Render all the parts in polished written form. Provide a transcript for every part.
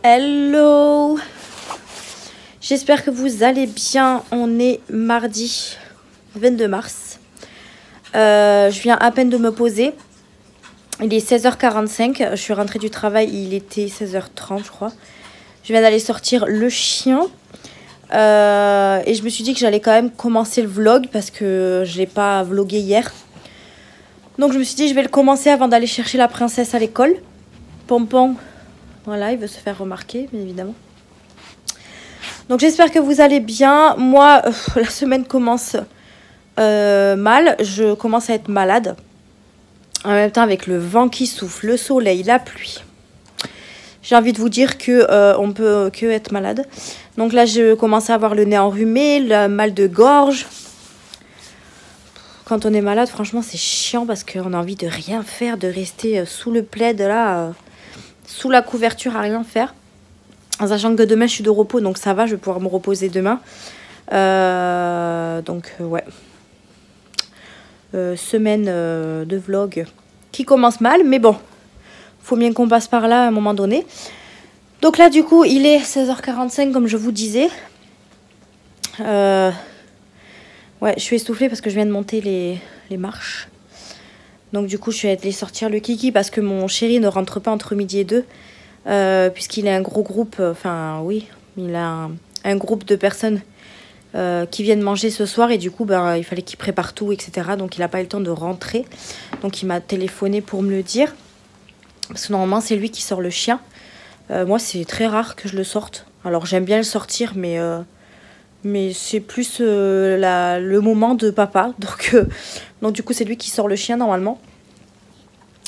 Hello, j'espère que vous allez bien. On est mardi 22 mars. Je viens à peine de me poser. Il est 16h45. Je suis rentrée du travail, il était 16h30 je crois. Je viens d'aller sortir le chien. Et je me suis dit que j'allais quand même commencer le vlog parce que je l'ai pas vlogué hier. Donc je me suis dit je vais le commencer avant d'aller chercher la princesse à l'école. Pompon, voilà, il veut se faire remarquer, bien évidemment. Donc j'espère que vous allez bien. Moi, la semaine commence mal. Je commence à être malade. En même temps, avec le vent qui souffle, le soleil, la pluie. J'ai envie de vous dire que on peut que être malade. Donc là, je commence à avoir le nez enrhumé, le mal de gorge. Quand on est malade, franchement, c'est chiant parce qu'on a envie de rien faire, de rester sous le plaid là. Sous la couverture à rien faire, en sachant que demain je suis de repos, donc ça va, je vais pouvoir me reposer demain. Ouais, semaine de vlog qui commence mal, mais bon, faut bien qu'on passe par là à un moment donné. Donc là du coup il est 16h45 comme je vous disais. Ouais, je suis essoufflée parce que je viens de monter les marches. Donc du coup je suis allée sortir le kiki parce que mon chéri ne rentre pas entre midi et 2. Puisqu'il a un gros groupe, enfin oui, il a un groupe de personnes qui viennent manger ce soir. Et du coup il fallait qu'il prépare tout, etc. Donc il n'a pas eu le temps de rentrer. Donc il m'a téléphoné pour me le dire. Parce que normalement c'est lui qui sort le chien. Moi c'est très rare que je le sorte. Alors j'aime bien le sortir mais c'est plus le moment de papa. Donc du coup c'est lui qui sort le chien normalement.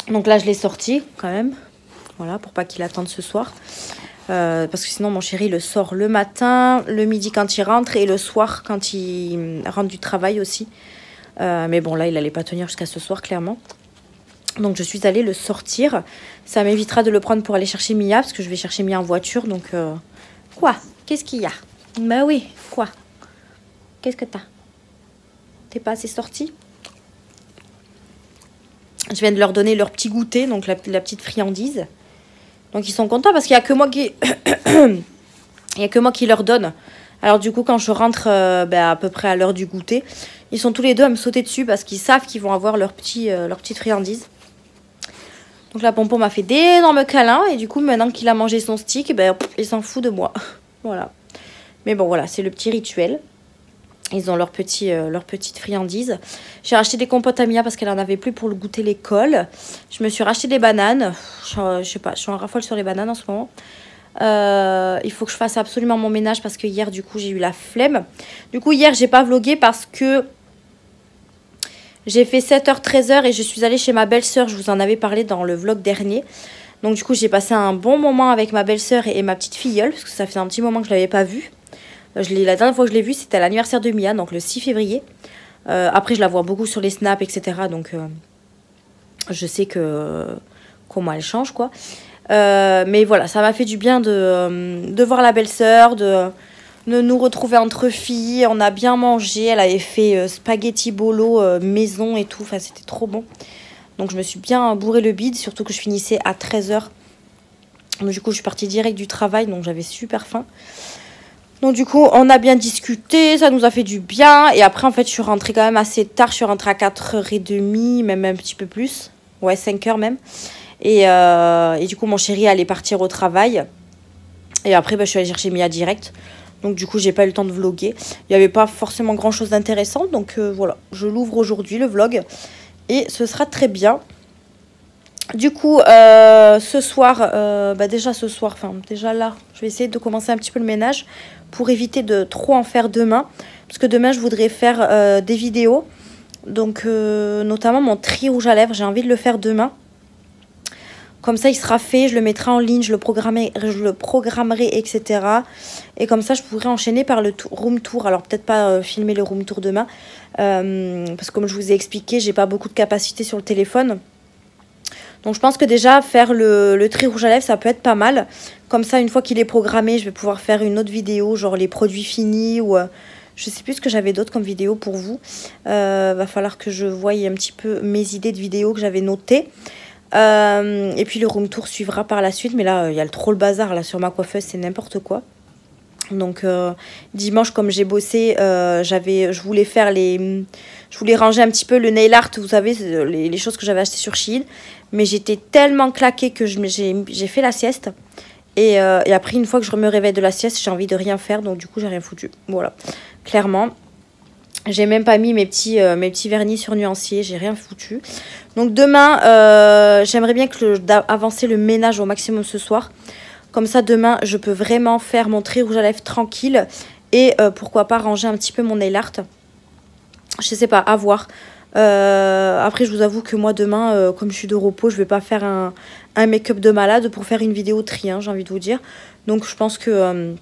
Donc là je l'ai sorti quand même. Voilà, pour pas qu'il attende ce soir. Parce que sinon mon chéri le sort le matin, le midi quand il rentre et le soir quand il rentre du travail aussi. Mais bon là il allait pas tenir jusqu'à ce soir clairement. Donc je suis allée le sortir. Ça m'évitera de le prendre pour aller chercher Mia parce que je vais chercher Mia en voiture. Donc quoi? Qu'est-ce qu'il y a? Bah oui, quoi? Qu'est-ce que t'as? T'es pas assez sorti? Je viens de leur donner leur petit goûter, donc la petite friandise. Donc ils sont contents parce qu'il n'y a que moi qui il y a que moi qui leur donne. Alors du coup quand je rentre à peu près à l'heure du goûter, ils sont tous les deux à me sauter dessus parce qu'ils savent qu'ils vont avoir leur petite friandise. Donc la Pompon m'a fait d'énormes câlins et du coup maintenant qu'il a mangé son stick, il s'en fout de moi. Voilà. Mais bon voilà, c'est le petit rituel. Ils ont leur petite friandise. J'ai racheté des compotes à Mia parce qu'elle en avait plus pour le goûter l'école. Je me suis racheté des bananes. Je sais pas, je suis en raffole sur les bananes en ce moment. Il faut que je fasse absolument mon ménage parce que hier, du coup, j'ai eu la flemme. Du coup, hier, j'ai pas vlogué parce que j'ai fait 7h, 13h et je suis allée chez ma belle-sœur. Je vous en avais parlé dans le vlog dernier. Donc, du coup, j'ai passé un bon moment avec ma belle-sœur et ma petite filleule parce que ça fait un petit moment que je l'avais pas vue. La dernière fois que je l'ai vue, c'était à l'anniversaire de Mia, donc le 6 février. Après, je la vois beaucoup sur les snaps, etc. Donc, je sais comment elle change, quoi. Mais voilà, ça m'a fait du bien de voir la belle-sœur, de nous retrouver entre filles. On a bien mangé. Elle avait fait spaghetti bolo maison et tout. Enfin, c'était trop bon. Donc, je me suis bien bourré le bide, surtout que je finissais à 13h. Donc, du coup, je suis partie direct du travail, donc j'avais super faim. Donc du coup, on a bien discuté, ça nous a fait du bien. Et après, en fait, je suis rentrée quand même assez tard. Je suis rentrée à 4h30, même un petit peu plus. Ouais, 5h même. Et du coup, mon chéri allait partir au travail. Et après, je suis allée chercher Mia direct. Donc du coup, j'ai pas eu le temps de vlogger. Il n'y avait pas forcément grand-chose d'intéressant. Donc voilà, je l'ouvre aujourd'hui, le vlog. Et ce sera très bien. Du coup, ce soir, déjà là, je vais essayer de commencer un petit peu le ménage pour éviter de trop en faire demain. Parce que demain, je voudrais faire des vidéos. Donc, notamment mon tri rouge à lèvres, j'ai envie de le faire demain. Comme ça, il sera fait, je le mettrai en ligne, je le programmerai, etc. Et comme ça, je pourrai enchaîner par le room tour. Alors, peut-être pas filmer le room tour demain. Parce que comme je vous ai expliqué, j'ai pas beaucoup de capacité sur le téléphone. Donc je pense que déjà faire le tri rouge à lèvres ça peut être pas mal. Comme ça une fois qu'il est programmé je vais pouvoir faire une autre vidéo genre les produits finis ou je sais plus ce que j'avais d'autre comme vidéo pour vous. Va falloir que je voie un petit peu mes idées de vidéos que j'avais notées. Et puis le room tour suivra par la suite. Mais là, il y a trop le bazar là sur ma coiffeuse, c'est n'importe quoi. Donc dimanche, comme j'ai bossé, je voulais faire je voulais ranger un petit peu le nail art, vous savez, les choses que j'avais achetées sur Shein. Mais j'étais tellement claquée que j'ai fait la sieste. Et après, une fois que je me réveille de la sieste, j'ai envie de rien faire. Donc du coup, j'ai rien foutu. Voilà, clairement. J'ai même pas mis mes petits vernis sur nuancier. J'ai rien foutu. Donc demain, j'aimerais bien avancer le ménage au maximum ce soir. Comme ça, demain, je peux vraiment faire mon trait rouge à lèvres tranquille. Et pourquoi pas ranger un petit peu mon nail art. Je sais pas, à voir. Après, je vous avoue que moi, demain, comme je suis de repos, je vais pas faire un make-up de malade pour faire une vidéo tri, hein, j'ai envie de vous dire. Donc, je pense que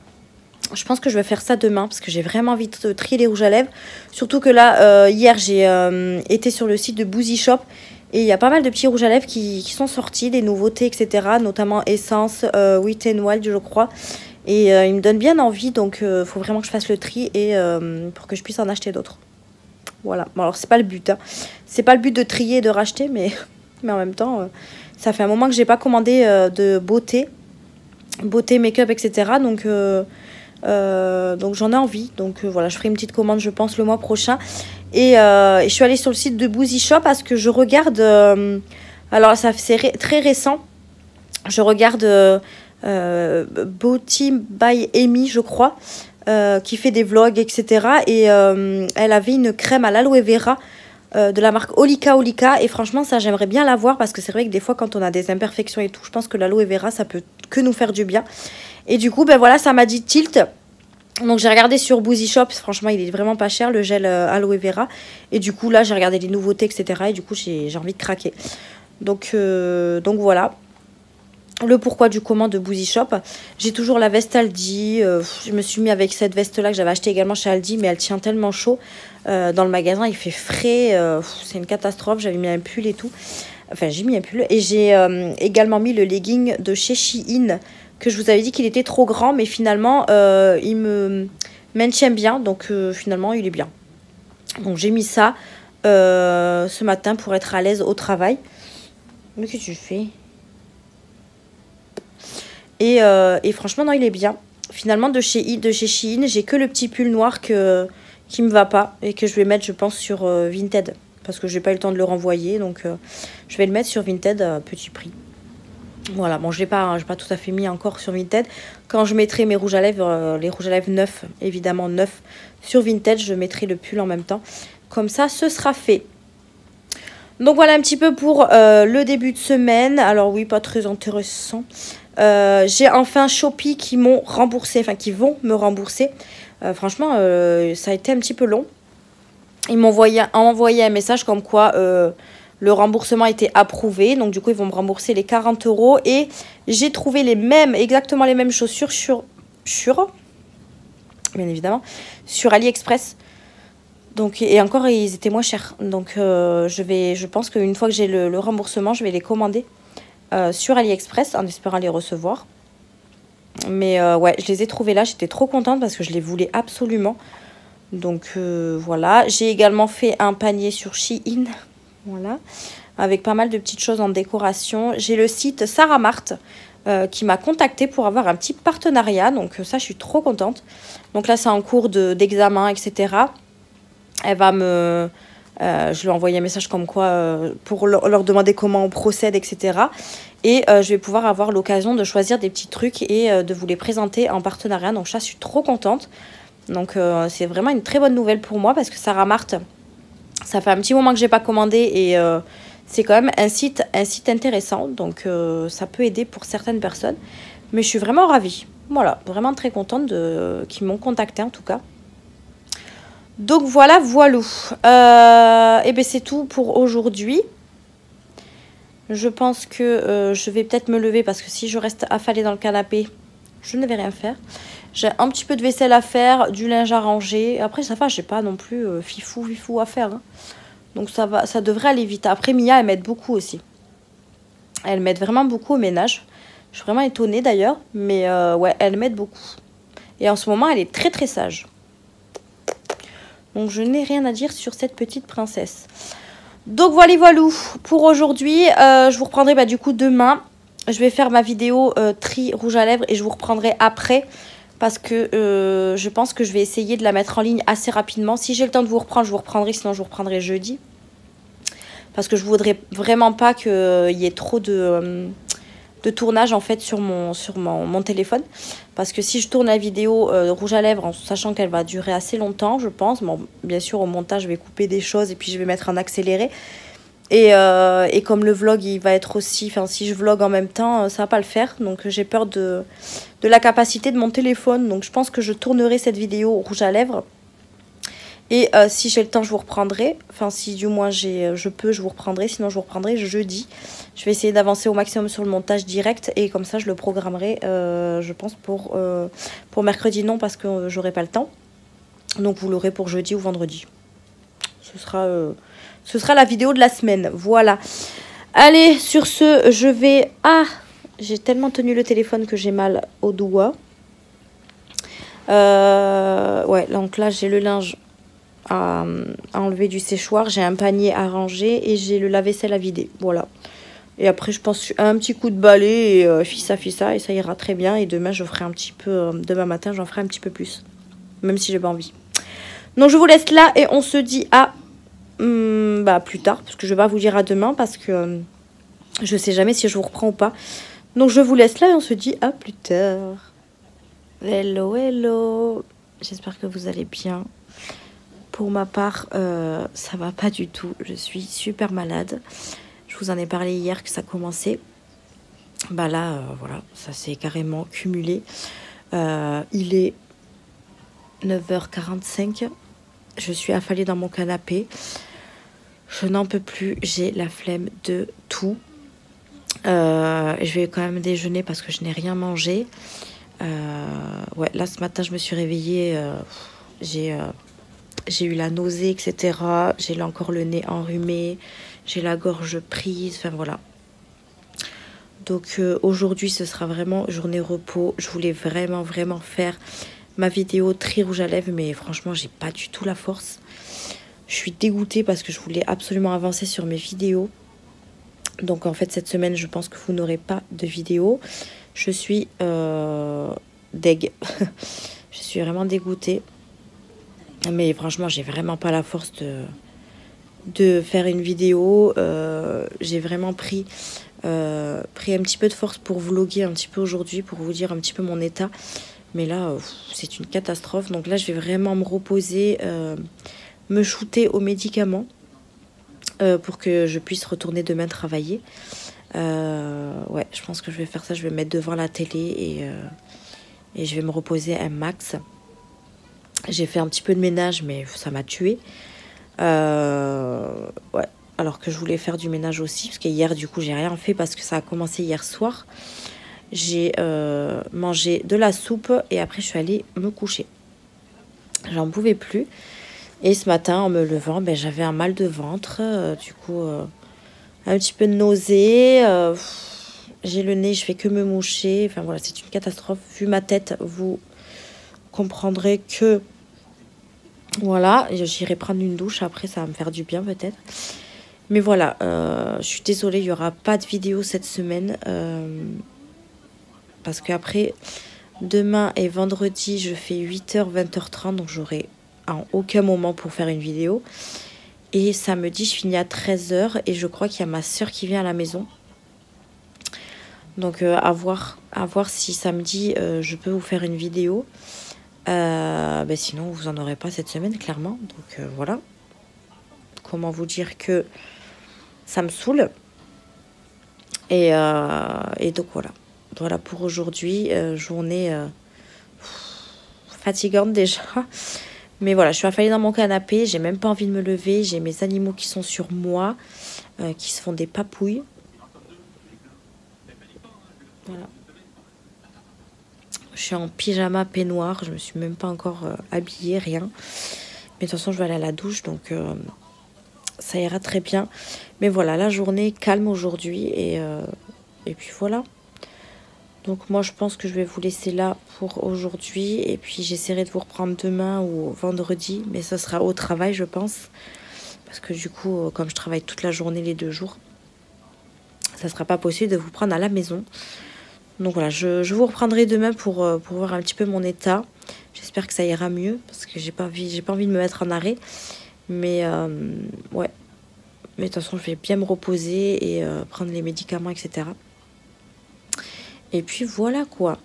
je vais faire ça demain parce que j'ai vraiment envie de trier les rouges à lèvres. Surtout que là, hier, j'ai été sur le site de Boozy Shop. Et il y a pas mal de petits rouges à lèvres qui sont sortis, des nouveautés, etc. Notamment Essence, Wet n Wild, je crois. Et ils me donnent bien envie, donc il faut vraiment que je fasse le tri et pour que je puisse en acheter d'autres. Voilà. Bon, alors, c'est pas le but. Hein. C'est pas le but de trier et de racheter, mais en même temps, ça fait un moment que j'ai pas commandé de beauté, make-up, etc. Donc j'en ai envie. Donc voilà, je ferai une petite commande, je pense, le mois prochain. Et je suis allée sur le site de Boozy Shop parce que je regarde... alors, c'est très récent. Je regarde Beauty by Amy, je crois, qui fait des vlogs, etc. Et elle avait une crème à l'aloe vera de la marque Olika. Et franchement, ça, j'aimerais bien l'avoir parce que c'est vrai que des fois, quand on a des imperfections et tout, je pense que l'aloe vera, ça peut que nous faire du bien. Et du coup, ben voilà, ça m'a dit tilt. Donc j'ai regardé sur Boozy Shop, franchement il est vraiment pas cher le gel aloe vera. Et du coup là j'ai regardé les nouveautés, etc. Et du coup j'ai envie de craquer. Donc voilà. Le pourquoi du comment de Boozy Shop. J'ai toujours la veste Aldi. Je me suis mis avec cette veste là que j'avais acheté également chez Aldi. Mais elle tient tellement chaud. Dans le magasin il fait frais. C'est une catastrophe. J'avais mis un pull et tout. Enfin j'ai mis un pull. Et j'ai également mis le legging de chez Shein. Que je vous avais dit qu'il était trop grand, mais finalement, il me maintient bien. Donc, finalement, il est bien. Donc, j'ai mis ça ce matin pour être à l'aise au travail. Mais qu'est-ce que tu fais? Et franchement, non, il est bien. Finalement, de chez Shein, j'ai que le petit pull noir qui me va pas. Et que je vais mettre, je pense, sur Vinted. Parce que j'ai pas eu le temps de le renvoyer. Donc, je vais le mettre sur Vinted à petit prix. Voilà, bon, je l'ai pas tout à fait mis encore sur Vinted. Quand je mettrai mes rouges à lèvres, les rouges à lèvres neufs, évidemment neufs, sur Vinted, je mettrai le pull en même temps. Comme ça, ce sera fait. Donc voilà un petit peu pour le début de semaine. Alors oui, pas très intéressant. J'ai enfin Shopee qui m'ont remboursé, enfin qui vont me rembourser. Franchement, ça a été un petit peu long. Ils m'ont envoyé un message comme quoi... le remboursement a été approuvé. Donc, du coup, ils vont me rembourser les 40 €. Et j'ai trouvé exactement les mêmes chaussures bien évidemment, sur AliExpress. Donc, et encore, ils étaient moins chers. Donc, je pense qu'une fois que j'ai le remboursement, je vais les commander sur AliExpress en espérant les recevoir. Mais ouais, je les ai trouvés là. J'étais trop contente parce que je les voulais absolument. Donc, voilà. J'ai également fait un panier sur Shein. Voilà, avec pas mal de petites choses en décoration. J'ai le site Sarah Mart qui m'a contacté pour avoir un petit partenariat. Donc ça, je suis trop contente. Donc là, c'est en cours d'examen, etc. Elle va je lui ai envoyé un message comme quoi pour leur demander comment on procède, etc. Et je vais pouvoir avoir l'occasion de choisir des petits trucs et de vous les présenter en partenariat. Donc ça, je suis trop contente. Donc c'est vraiment une très bonne nouvelle pour moi parce que Sarah Mart... Ça fait un petit moment que j'ai pas commandé et c'est quand même un site intéressant. Donc, ça peut aider pour certaines personnes. Mais je suis vraiment ravie. Voilà, vraiment très contente qu'ils m'ont contacté en tout cas. Donc, voilà. Et bien, c'est tout pour aujourd'hui. Je pense que je vais peut-être me lever parce que si je reste affalée dans le canapé, je ne vais rien faire. J'ai un petit peu de vaisselle à faire, du linge à ranger. Après, ça va, j'ai pas non plus fifou à faire. Hein. Donc, ça devrait aller vite. Après, Mia, elle m'aide beaucoup aussi. Elle m'aide vraiment beaucoup au ménage. Je suis vraiment étonnée d'ailleurs. Mais ouais, elle m'aide beaucoup. Et en ce moment, elle est très très sage. Donc, je n'ai rien à dire sur cette petite princesse. Donc voilà, pour aujourd'hui. Je vous reprendrai bah, du coup demain. Je vais faire ma vidéo tri rouge à lèvres et je vous reprendrai après. Parce que je pense que je vais essayer de la mettre en ligne assez rapidement. Si j'ai le temps de vous reprendre, je vous reprendrai. Sinon, je vous reprendrai jeudi. Parce que je voudrais vraiment pas qu'il y ait trop de tournage en fait sur mon téléphone. Parce que si je tourne la vidéo rouge à lèvres en sachant qu'elle va durer assez longtemps, je pense. Bon, bien sûr, au montage, je vais couper des choses et puis je vais mettre en accéléré. Et comme le vlog, il va être aussi... Enfin, si je vlog en même temps, ça va pas le faire. Donc, j'ai peur de la capacité de mon téléphone. Donc, je pense que je tournerai cette vidéo rouge à lèvres. Et si j'ai le temps, je vous reprendrai. Enfin, si du moins je peux, je vous reprendrai. Sinon, je vous reprendrai jeudi. Je vais essayer d'avancer au maximum sur le montage direct. Et comme ça, je le programmerai, je pense, pour mercredi. Non, parce que j'aurai pas le temps. Donc, vous l'aurez pour jeudi ou vendredi. Ce sera la vidéo de la semaine. Voilà. Allez, sur ce, je vais... Ah, j'ai tellement tenu le téléphone que j'ai mal au doigt. Ouais, donc là, j'ai le linge à enlever du séchoir. J'ai un panier à ranger et j'ai le lave-vaisselle à vider. Voilà. Et après, je pense un petit coup de balai et fissa et ça ira très bien. Et demain, je ferai un petit peu... demain matin, j'en ferai un petit peu plus. Même si j'ai pas envie. Donc, je vous laisse là et on se dit à... bah, plus tard. Parce que je vais pas vous dire à demain parce que je sais jamais si je vous reprends ou pas. Donc, je vous laisse là et on se dit à plus tard. Hello, hello. J'espère que vous allez bien. Pour ma part, ça va pas du tout. Je suis super malade. Je vous en ai parlé hier que ça commençait. Bah là, voilà, ça s'est carrément cumulé. Il est 9h45. Je suis affalée dans mon canapé. Je n'en peux plus. J'ai la flemme de tout. Je vais quand même déjeuner parce que je n'ai rien mangé. Ouais, là, ce matin, je me suis réveillée. J'ai eu la nausée, etc. J'ai encore le nez enrhumé. J'ai la gorge prise. Enfin, voilà. Donc, aujourd'hui, ce sera vraiment journée repos. Je voulais vraiment faire ma vidéo tri rouge à lèvres. Mais franchement, j'ai pas du tout la force. Je suis dégoûtée parce que je voulais absolument avancer sur mes vidéos. Donc, en fait, cette semaine, je pense que vous n'aurez pas de vidéo. Je suis deg. Je suis vraiment dégoûtée. Mais franchement, j'ai vraiment pas la force de faire une vidéo. J'ai vraiment pris un petit peu de force pour vlogger un petit peu aujourd'hui, pour vous dire un petit peu mon état. Mais là, c'est une catastrophe. Donc là, je vais vraiment me reposer, me shooter aux médicaments pour que je puisse retourner demain travailler. Ouais, je pense que je vais faire ça. Je vais me mettre devant la télé et je vais me reposer un max. J'ai fait un petit peu de ménage, mais ça m'a tuée. Ouais, alors que je voulais faire du ménage aussi, parce qu'hier, du coup, j'ai rien fait parce que ça a commencé hier soir. J'ai mangé de la soupe et après, je suis allée me coucher. J'en pouvais plus. Et ce matin, en me levant, ben, j'avais un mal de ventre. Du coup, un petit peu de nausée. J'ai le nez, je fais que me moucher. Enfin, voilà, c'est une catastrophe. Vu ma tête, vous comprendrez que... Voilà, j'irai prendre une douche. Après, ça va me faire du bien peut-être. Mais voilà, je suis désolée, il n'y aura pas de vidéo cette semaine. Parce qu'après, demain et vendredi, je fais 8h, 20h30. Donc, j'aurai en aucun moment pour faire une vidéo. Et samedi, je finis à 13h. Et je crois qu'il y a ma soeur qui vient à la maison. Donc, à voir si samedi, je peux vous faire une vidéo. Ben sinon, vous n'en aurez pas cette semaine, clairement. Donc, voilà. Comment vous dire que ça me saoule. Et donc, voilà. Voilà pour aujourd'hui. Journée fatigante déjà. Mais voilà, je suis affalée dans mon canapé. J'ai même pas envie de me lever. J'ai mes animaux qui sont sur moi. Qui se font des papouilles. Voilà. Je suis en pyjama peignoir. Je me suis même pas encore habillée, rien. Mais de toute façon, je vais aller à la douche. Donc, ça ira très bien. Mais voilà, la journée calme aujourd'hui. Et puis voilà. Donc moi, je pense que je vais vous laisser là pour aujourd'hui. Et puis, j'essaierai de vous reprendre demain ou vendredi. Mais ça sera au travail, je pense. Parce que du coup, comme je travaille toute la journée les 2 jours, ça sera pas possible de vous prendre à la maison. Donc voilà, je vous reprendrai demain pour voir un petit peu mon état. J'espère que ça ira mieux parce que j'ai pas envie de me mettre en arrêt. Mais ouais, mais de toute façon, je vais bien me reposer et prendre les médicaments, etc. Et puis voilà quoi.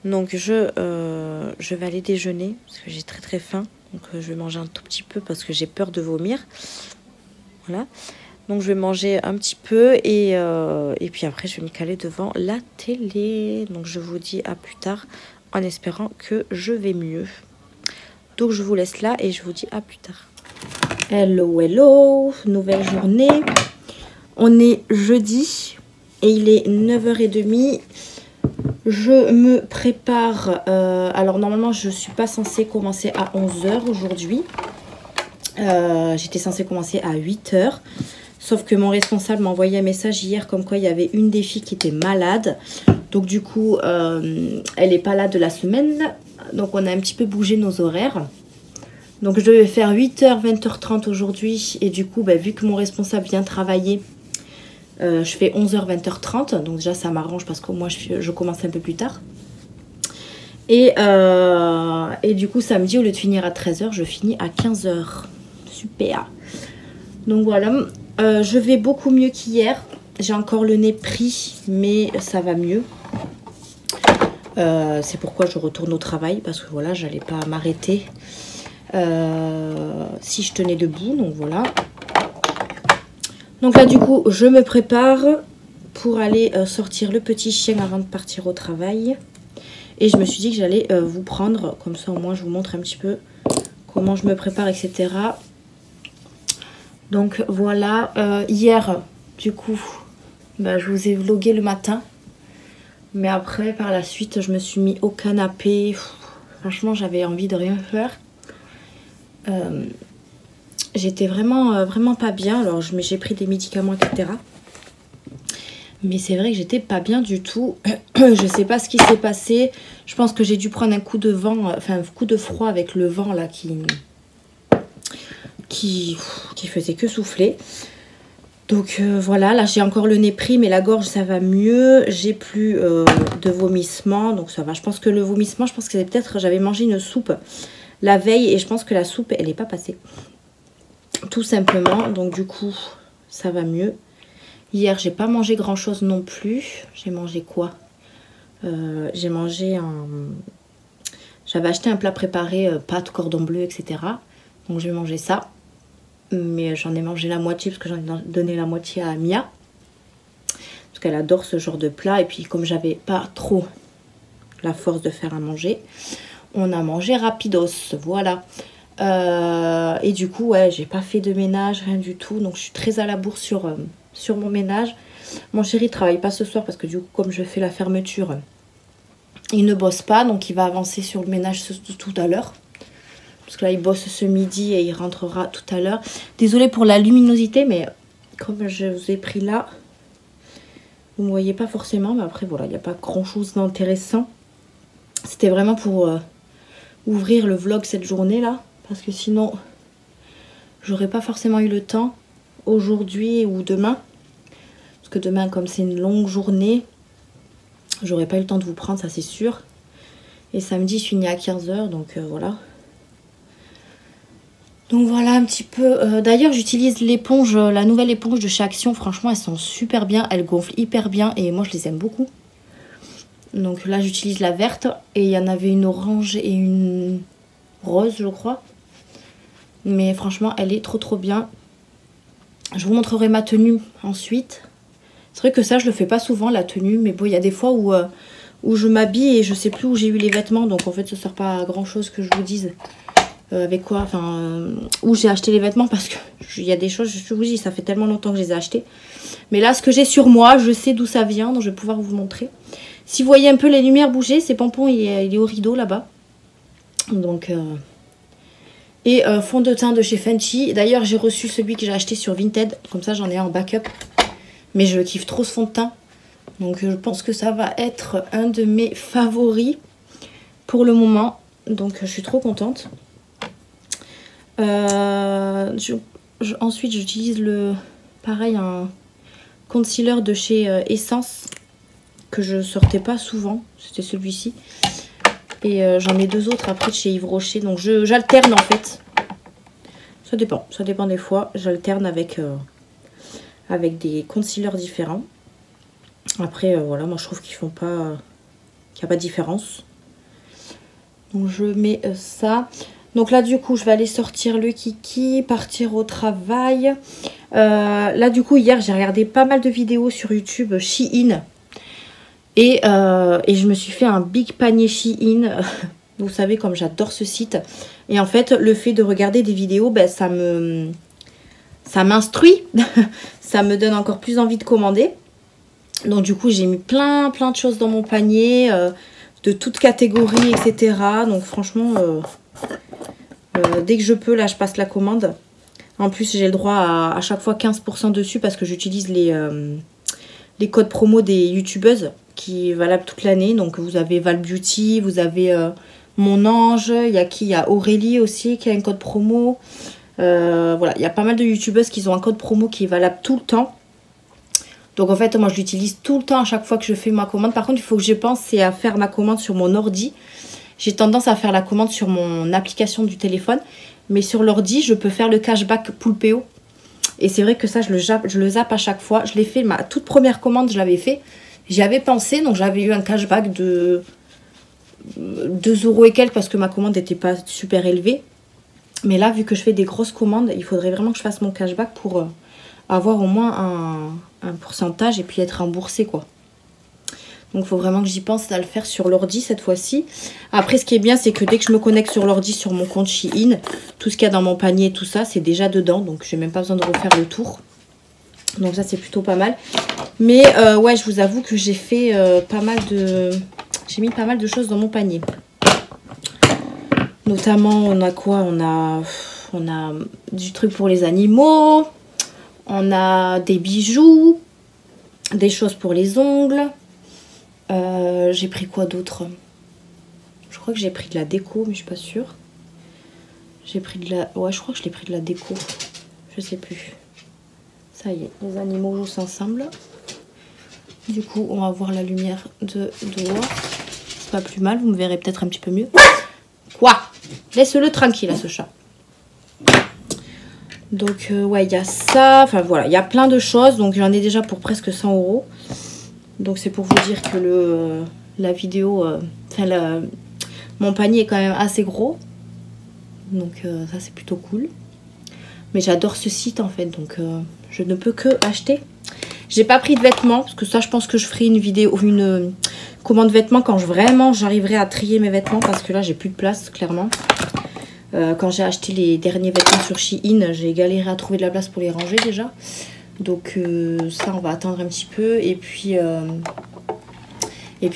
Donc je vais aller déjeuner parce que j'ai très très faim. Donc je vais manger un tout petit peu parce que j'ai peur de vomir. Voilà. Donc je vais manger un petit peu et puis après je vais me caler devant la télé. Donc je vous dis à plus tard en espérant que je vais mieux. Donc je vous laisse là et je vous dis à plus tard. Hello, hello, nouvelle journée. On est jeudi et il est 9h30. Je me prépare. Alors normalement je ne suis pas censée commencer à 11h aujourd'hui. J'étais censée commencer à 8h. Sauf que mon responsable m'a envoyé un message hier comme quoi il y avait une des filles qui était malade. Donc du coup, elle n'est pas là de la semaine. Donc on a un petit peu bougé nos horaires. Donc je devais faire 8h, 20h30 aujourd'hui. Et du coup, vu que mon responsable vient travailler, je fais 11h, 20h30. Donc déjà ça m'arrange parce qu'au moins je commence un peu plus tard. Et du coup samedi, au lieu de finir à 13h, je finis à 15h. Super. Donc voilà. Je vais beaucoup mieux qu'hier. J'ai encore le nez pris, mais ça va mieux. C'est pourquoi je retourne au travail, parce que voilà, j'allais pas m'arrêter si je tenais debout. Donc voilà. Donc là, du coup, je me prépare pour aller sortir le petit chien avant de partir au travail. Et je me suis dit que j'allais vous prendre, comme ça au moins je vous montre un petit peu comment je me prépare, etc. Donc voilà, hier, du coup, je vous ai vlogué le matin. Mais après, par la suite, je me suis mis au canapé. Franchement, j'avais envie de rien faire. J'étais vraiment pas bien. Alors, j'ai pris des médicaments, etc. Mais c'est vrai que j'étais pas bien du tout. Je sais pas ce qui s'est passé. Je pense que j'ai dû prendre un coup de vent, enfin un coup de froid avec le vent là qui faisait que souffler. Donc voilà, là j'ai encore le nez pris, mais la gorge ça va mieux. J'ai plus de vomissements, donc ça va. Je pense que le vomissement, je pense que c'est peut-être, j'avais mangé une soupe la veille et je pense que la soupe elle n'est pas passée. Tout simplement, donc du coup ça va mieux. Hier j'ai pas mangé grand chose non plus. J'ai mangé quoi? J'ai mangé J'avais acheté un plat préparé, pâtes, cordon bleu, etc. Donc j'ai mangé ça. Mais j'en ai mangé la moitié parce que j'en ai donné la moitié à Mia. Parce qu'elle adore ce genre de plat. Et puis comme j'avais pas trop la force de faire à manger, on a mangé rapidos. Voilà. Et du coup, ouais, j'ai pas fait de ménage, rien du tout. Donc je suis très à la bourre sur mon ménage. Mon chéri travaille pas ce soir parce que du coup, comme je fais la fermeture, il ne bosse pas. Donc il va avancer sur le ménage tout à l'heure. Parce que là, il bosse ce midi et il rentrera tout à l'heure. Désolée pour la luminosité, mais comme je vous ai pris là, vous ne me voyez pas forcément. Mais après, voilà, il n'y a pas grand-chose d'intéressant. C'était vraiment pour ouvrir le vlog cette journée-là. Parce que sinon, j'aurais pas forcément eu le temps aujourd'hui ou demain. Parce que demain, comme c'est une longue journée, j'aurais pas eu le temps de vous prendre, ça c'est sûr. Et samedi, je finis à 15h, donc voilà. Donc voilà un petit peu. D'ailleurs, j'utilise l'éponge, la nouvelle éponge de chez Action. Franchement, elles sont super bien. Elles gonflent hyper bien et moi, je les aime beaucoup. Donc là, j'utilise la verte. Et il y en avait une orange et une rose, je crois. Mais franchement, elle est trop bien. Je vous montrerai ma tenue ensuite. C'est vrai que ça, je le fais pas souvent, la tenue. Mais bon, il y a des fois où je m'habille et je sais plus où j'ai eu les vêtements. Donc en fait, ça sert pas à grand chose que je vous dise. Avec quoi, où j'ai acheté les vêtements, parce que il y a des choses, je vous dis, ça fait tellement longtemps que je les ai achetés. Mais là, ce que j'ai sur moi, je sais d'où ça vient, donc je vais pouvoir vous montrer. Si vous voyez un peu les lumières bouger, c'est Pompon, il est au rideau là-bas. Donc, et fond de teint de chez Fenty. D'ailleurs, j'ai reçu celui que j'ai acheté sur Vinted, comme ça j'en ai un en backup. Mais je kiffe trop ce fond de teint. Donc je pense que ça va être un de mes favoris pour le moment. Donc je suis trop contente. ensuite j'utilise pareil, un concealer de chez Essence que je sortais pas souvent, c'était celui-ci. Et j'en ai 2 autres après de chez Yves Rocher, donc j'alterne en fait. Ça dépend des fois, j'alterne avec des concealers différents. Après voilà, moi je trouve qu'ils font pas, qu'il n'y a pas de différence. Donc je mets ça. Donc là du coup je vais aller sortir le kiki, partir au travail. Là du coup hier j'ai regardé pas mal de vidéos sur YouTube Shein. Et je me suis fait un big panier Shein. Vous savez comme j'adore ce site. Et en fait le fait de regarder des vidéos, ben, ça m'instruit. Ça me donne encore plus envie de commander. Donc du coup j'ai mis plein de choses dans mon panier. De toutes catégories, etc. Donc franchement, dès que je peux, là, je passe la commande. En plus, j'ai le droit à chaque fois 15% dessus parce que j'utilise les codes promo des youtubeuses qui est valable toute l'année. Donc vous avez Val Beauty, vous avez Mon Ange, il y a qui? Il y a Aurélie aussi qui a un code promo. Voilà, il y a pas mal de youtubeuses qui ont un code promo qui est valable tout le temps. Donc en fait, moi je l'utilise tout le temps à chaque fois que je fais ma commande. Par contre, il faut que je pense, c'est à faire ma commande sur mon ordi. J'ai tendance à faire la commande sur mon application du téléphone. Mais sur l'ordi, je peux faire le cashback Poulpeo. Et c'est vrai que ça, je le zappe à chaque fois. Je l'ai fait, ma toute première commande, je l'avais fait. J'y avais pensé, donc j'avais eu un cashback de 2 € et quelques parce que ma commande n'était pas super élevée. Mais là, vu que je fais des grosses commandes, il faudrait vraiment que je fasse mon cashback pour avoir au moins un pourcentage et puis être remboursé, quoi. Donc il faut vraiment que j'y pense à le faire sur l'ordi cette fois-ci. Après, ce qui est bien, c'est que dès que je me connecte sur l'ordi, sur mon compte Shein, tout ce qu'il y a dans mon panier, tout ça, c'est déjà dedans. Donc je n'ai même pas besoin de refaire le tour. Donc ça, c'est plutôt pas mal. Mais ouais, je vous avoue que j'ai fait pas mal de... J'ai mis pas mal de choses dans mon panier. Notamment, on a quoi? On a du truc pour les animaux. On a des bijoux. Des choses pour les ongles. J'ai pris quoi d'autre? Je crois que j'ai pris de la déco, mais je suis pas sûre. J'ai pris de la... Ouais, je crois que je l'ai pris de la déco. Je sais plus. Ça y est, les animaux jouent ensemble. Du coup, on va voir la lumière de dehors. C'est pas plus mal, vous me verrez peut-être un petit peu mieux. Quoi? Laisse-le tranquille, à ce chat. Donc, ouais, il y a ça. Enfin, voilà, il y a plein de choses. Donc, j'en ai déjà pour presque 100 €. Donc, c'est pour vous dire que la vidéo... mon panier est quand même assez gros. Donc, ça, c'est plutôt cool. Mais j'adore ce site, en fait. Donc, je ne peux que acheter. J'ai pas pris de vêtements. Parce que ça, je pense que je ferai une commande vêtements quand vraiment j'arriverai à trier mes vêtements. Parce que là, j'ai plus de place, clairement. Quand j'ai acheté les derniers vêtements sur Shein, j'ai galéré à trouver de la place pour les ranger déjà. Donc ça, on va attendre un petit peu. Et puis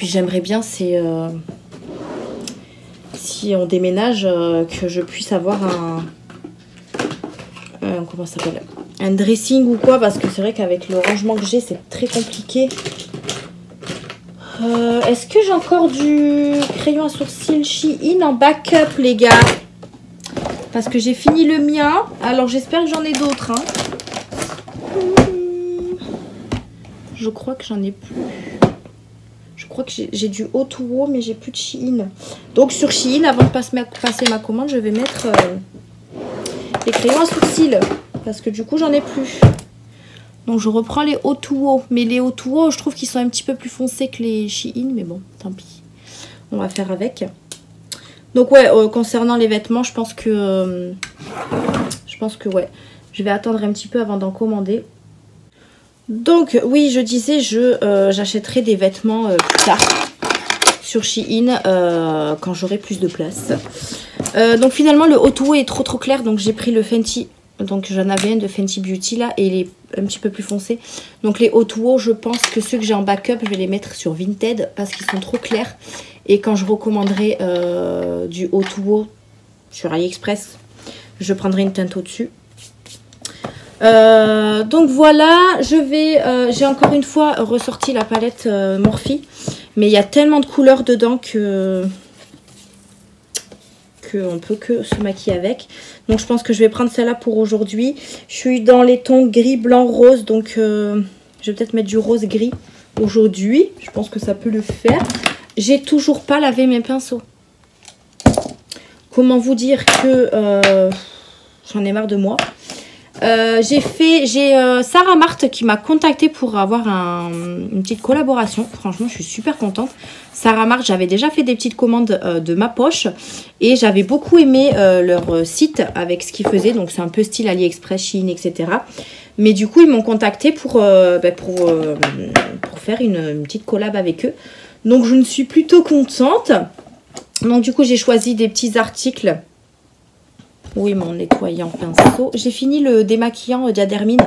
j'aimerais bien, c'est si on déménage, que je puisse avoir comment ça s'appelle, un dressing ou quoi. Parce que c'est vrai qu'avec le rangement que j'ai, c'est très compliqué. Est-ce que j'ai encore du crayon à sourcils Shein en backup, les gars? Parce que j'ai fini le mien. Alors j'espère que j'en ai d'autres. Hein. Je crois que j'en ai plus. Je crois que j'ai du O2O, mais j'ai plus de Shein. Donc sur Shein, avant de passer ma commande, je vais mettre les crayons à sourcils. Parce que du coup, j'en ai plus. Donc je reprends les O2O. Mais les O2O, je trouve qu'ils sont un petit peu plus foncés que les Shein. Mais bon, tant pis. On va faire avec. Donc ouais, concernant les vêtements, je pense que ouais, je vais attendre un petit peu avant d'en commander. Donc oui, je disais, j'achèterai des vêtements plus tard sur Shein quand j'aurai plus de place. Donc finalement, le O2O est trop clair, donc j'ai pris le Fenty. Donc j'en avais un de Fenty Beauty là et il est un petit peu plus foncé. Donc les O2O, je pense que ceux que j'ai en backup, je vais les mettre sur Vinted parce qu'ils sont trop clairs. Et quand je recommanderai du O2O sur AliExpress, je prendrai une teinte au-dessus. Donc voilà, j'ai encore une fois ressorti la palette Morphe. Mais il y a tellement de couleurs dedans que qu'on peut que se maquiller avec. Donc je pense que je vais prendre celle-là pour aujourd'hui. Je suis dans les tons gris, blanc, rose. Donc je vais peut-être mettre du rose gris aujourd'hui. Je pense que ça peut le faire. J'ai toujours pas lavé mes pinceaux. Comment vous dire que j'en ai marre de moi. J'ai Sarah Marthe qui m'a contacté pour avoir une petite collaboration. Franchement, je suis super contente. Sarah Marthe, j'avais déjà fait des petites commandes de ma poche et j'avais beaucoup aimé leur site avec ce qu'ils faisaient. Donc, c'est un peu style AliExpress, Shein, etc. Mais du coup, ils m'ont contacté pour faire une petite collab avec eux. Donc, je ne suis plutôt contente. Donc, du coup, j'ai choisi des petits articles. Oui, mon nettoyant pinceau. J'ai fini le démaquillant Diadermine.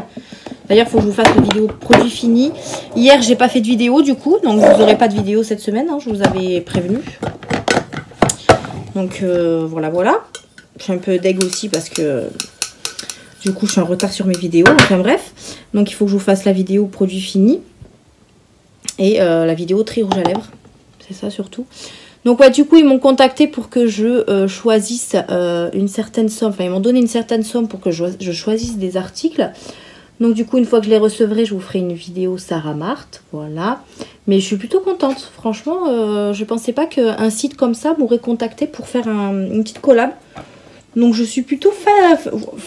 D'ailleurs, il faut que je vous fasse une vidéo produit fini. Hier, j'ai pas fait de vidéo du coup. Donc, vous n'aurez pas de vidéo cette semaine. Hein, je vous avais prévenu. Donc, voilà. Je suis un peu deg aussi parce que du coup, je suis en retard sur mes vidéos. Enfin, bref. Donc, il faut que je vous fasse la vidéo produit fini. Et la vidéo tri rouge à lèvres. C'est ça surtout. Donc ouais, du coup, ils m'ont contacté pour que je choisisse une certaine somme. Enfin, ils m'ont donné une certaine somme pour que je choisisse des articles. Donc du coup, une fois que je les recevrai, je vous ferai une vidéo Sarah Marthe. Voilà. Mais je suis plutôt contente. Franchement, je ne pensais pas qu'un site comme ça m'aurait contacté pour faire une petite collab. Donc je suis plutôt